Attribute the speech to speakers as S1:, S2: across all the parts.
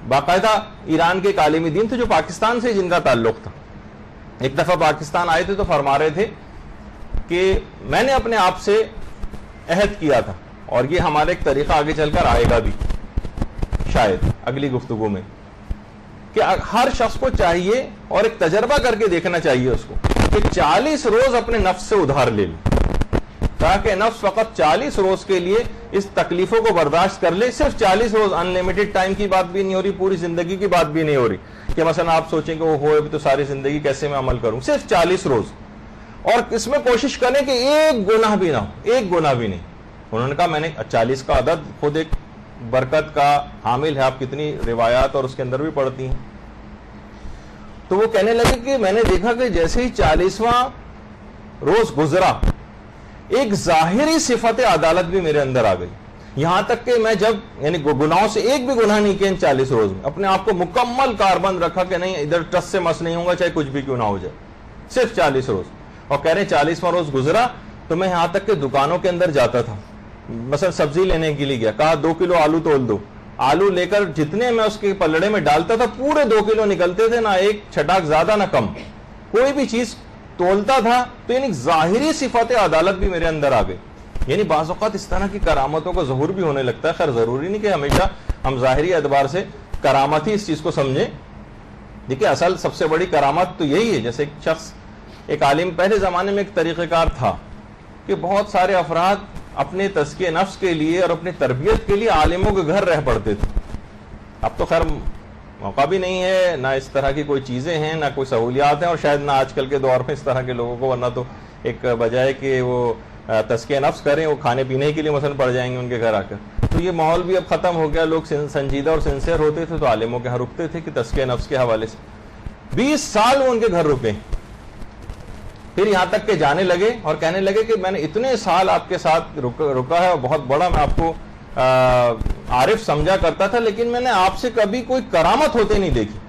S1: باقاعدہ ایران کے ایک عالم دین تھے جو پاکستان سے جن کا تعلق تھا. ایک دفعہ پاکستان آئے تھے تو فرما رہے تھے کہ میں نے اپنے آپ سے عہد کیا تھا, اور یہ ہمارا ایک طریقہ آگے چل کر آئے گا بھی شاید اگلی گفتگو میں, کہ ہر شخص کو چاہیے اور ایک تجربہ کر کے دیکھنا چاہیے اس کو کہ 40 روز اپنے نفس سے ادھار لے لے, تاکہ نفس فقط 40 روز کے لیے اس تکلیفوں کو برداشت کر لے. صرف 40 روز, ان لمیٹڈ ٹائم کی بات بھی نہیں ہو رہی, پوری زندگی کی بات بھی نہیں ہو رہی کہ مثلا آپ سوچیں کہ وہ ہوئے تو ساری زندگی کیسے میں عمل کروں. صرف 40 روز, اور اس میں کوشش کریں کہ ایک گناہ بھی نہ ہو, ایک گناہ بھی نہیں. انہوں نے کہا میں نے 40 کا عدد خود ایک برکت کا حامل ہے, آپ کتنی روایات اور اس کے اندر بھی پڑھتی ہیں. تو وہ کہنے لگے کہ میں نے دیکھا کہ جیسے ہی 40واں روز گزرا ایک ظاہری صفت عدالت بھی میرے اندر آ گئی, یہاں تک کہ میں جب یعنی گناہوں سے ایک بھی گناہ نہیں کیا ان 40 روز میں, اپنے آپ کو مکمل کاربند رکھا کہ نہیں ادھر ٹس سے مس نہیں ہوں گا چاہے کچھ بھی کیوں نہ ہو جائے, صرف 40 روز. اور کہہ رہے ہیں 40واں روز گزرا تو میں یہاں تک کہ دکانوں کے اندر جاتا تھا, مثلا سبزی لینے کے لیے گیا, کہا 2 کلو آلو تول دو, آلو لے کر جتنے میں اس کے پلڑے میں ڈالتا تھا پورے 2 کلو نکلتے تھے, نہ ایک چھٹاک زیادہ نہ کم. کوئی بھی چیز تولتا تھا تو یعنی ظاہری صفت عدالت بھی میرے اندر آ گئی. یعنی بعض اوقات اس طرح کی کرامتوں کا ظہور بھی ہونے لگتا ہے. خیر ضروری نہیں کہ ہمیشہ ہم ظاہری اعتبار سے کرامت ہی اس چیز کو سمجھیں. دیکھیں اصل سب سے بڑی کرامت تو یہی ہے, جیسے ایک شخص, ایک عالم, پہلے زمانے میں ایک طریقہ کار تھا کہ بہت سارے افراد اپنے تزکیہ نفس کے لیے اور اپنی تربیت کے لیے عالموں کے گھر رہ پڑتے تھے. اب تو خیر موقع بھی نہیں ہے, نہ اس طرح کی کوئی چیزیں ہیں, نہ کوئی سہولیات ہیں, اور شاید نہ آج کل کے دور میں اس طرح کے لوگوں کو, ورنہ تو ایک بجائے کہ وہ تزکیہ نفس کریں وہ کھانے پینے کے لیے مثلا پڑ جائیں گے ان کے گھر آ کر. تو یہ ماحول بھی اب ختم ہو گیا. لوگ سنجیدہ اور سنسیئر ہوتے تھے تو عالموں کے یہاں رکتے تھے کہ تزکیہ نفس کے حوالے سے. 20 سال وہ ان کے گھر رکے, پھر یہاں تک کہ جانے لگے اور کہنے لگے کہ میں نے اتنے سال آپ کے ساتھ رکا ہے اور بہت بڑا میں آپ کو عارف سمجھا کرتا تھا, لیکن میں نے آپ سے کبھی کوئی کرامت ہوتے نہیں دیکھی.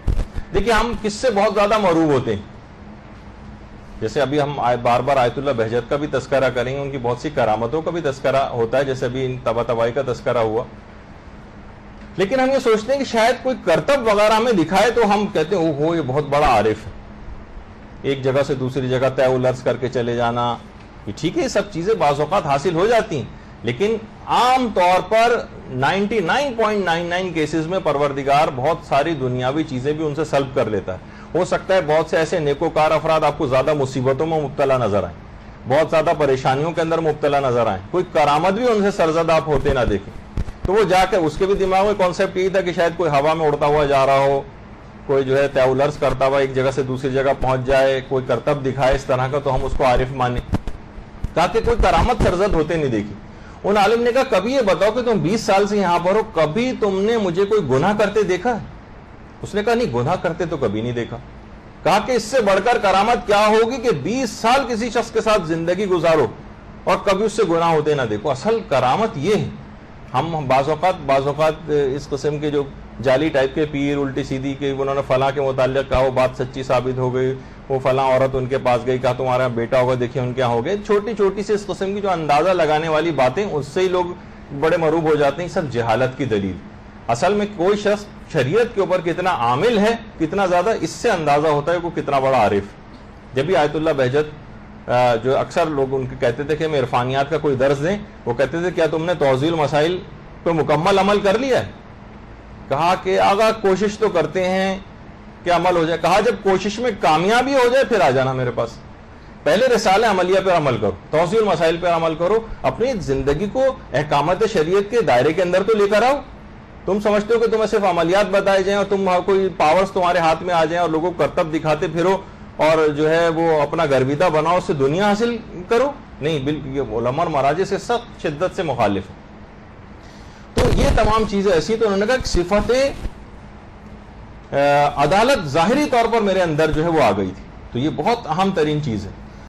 S1: دیکھیں ہم کس سے بہت زیادہ مروب ہوتے ہیں, جیسے ابھی ہم بار بار آیت اللہ بہجت کا بھی تذکرہ کریں گے, ان کی بہت سی کرامتوں کا بھی تذکرہ ہوتا ہے, جیسے ابھی ان طباطبائی کا تذکرہ ہوا. لیکن ہم یہ سوچتے ہیں کہ شاید کوئی کرتب وغیرہ ہمیں دکھائے تو ہم کہتے ہیں اوہ یہ بہت بڑا عارف ہے. ایک جگہ سے دوسری جگہ طے الرز کر کے چلے جانا, یہ ٹھیک ہے, یہ سب چیزیں بعض اوقات حاصل ہو جاتی ہیں, لیکن عام طور پر 99.99 کیسز میں پروردگار بہت ساری دنیاوی چیزیں بھی ان سے سلب کر لیتا ہے. ہو سکتا ہے بہت سے ایسے نیکوکار افراد آپ کو زیادہ مصیبتوں میں مبتلا نظر آئیں, بہت زیادہ پریشانیوں کے اندر مبتلا نظر آئیں, کوئی کرامت بھی ان سے سرزد آپ ہوتے نہ دیکھیں. تو وہ جا کے اس کے بھی دماغ میں کانسیپٹ یہی تھا کہ شاید کوئی ہوا میں اڑتا ہوا جا رہا ہو, کوئی جو ہے طے الرز کرتا ہوا ایک جگہ سے دوسری جگہ پہنچ جائے, کوئی کرتب دکھائے اس طرح کا, تو ہم اس کو عارف مانیں. کہا کہ کوئی کرامت سرزد ہوتے نہیں دیکھی. ان عالم نے کہا کبھی یہ بتاؤ کہ تم 20 سال سے یہاں پر ہو, کبھی تم نے مجھے کوئی گناہ کرتے دیکھا ہے؟ اس نے کہا نہیں, گناہ کرتے تو کبھی نہیں دیکھا. کہا کہ اس سے بڑھ کر کرامت کیا ہوگی کہ 20 سال کسی شخص کے ساتھ زندگی گزارو اور کبھی اس سے گناہ ہوتے نہ دیکھو. اصل کرامت یہ ہے. ہم بعض اوقات اس قسم کے جو جعلی ٹائپ کے پیر, الٹی سیدھی کے, انہوں نے فلاں کے متعلق کہا وہ بات سچی ثابت ہو گئی, وہ فلاں عورت ان کے پاس گئی, کہا تمہارا بیٹا ہوگا, دیکھیں ان کے یہاں ہو گئے. چھوٹی چھوٹی سی اس قسم کی جو اندازہ لگانے والی باتیں, اس سے ہی لوگ بڑے مروب ہو جاتے ہیں. سب جہالت کی دلیل. اصل میں کوئی شخص شریعت کے اوپر کتنا عامل ہے, کتنا زیادہ, اس سے اندازہ ہوتا ہے کہ کتنا بڑا عارف. جب بھی آیت اللہ بہجت جو اکثر لوگ ان کے کہتے تھے کہ ہمیں عرفانیات کا کوئی درس دیں, وہ کہتے تھے کیا تم نے توضیح المسائل پہ مکمل عمل کر لیا ہے؟ کہا کہ آگا کوشش تو کرتے ہیں کہ عمل ہو جائے. کہا جب کوشش میں کامیابی ہو جائے پھر آ جانا میرے پاس. پہلے رسالہ عملیہ پر عمل کرو, توضیح المسائل پر عمل کرو, اپنی زندگی کو احکامات شریعت کے دائرے کے اندر تو لے کر آؤ. تم سمجھتے ہو کہ تمہیں صرف عملیات بتائے جائیں اور تم کوئی پاورز تمہارے ہاتھ میں آ جائیں اور لوگوں کو کرتب دکھاتے پھرو اور جو ہے وہ اپنا گرویدہ بناؤ, اس سے دنیا حاصل کرو. نہیں, بالکل یہ علماء اور مراجع سے سخت شدت سے مخالف ہے. تو یہ تمام چیزیں ایسی. تو انہوں نے کہا کہ صفت عدالت ظاہری طور پر میرے اندر جو ہے وہ آ گئی تھی. تو یہ بہت اہم ترین چیز ہے.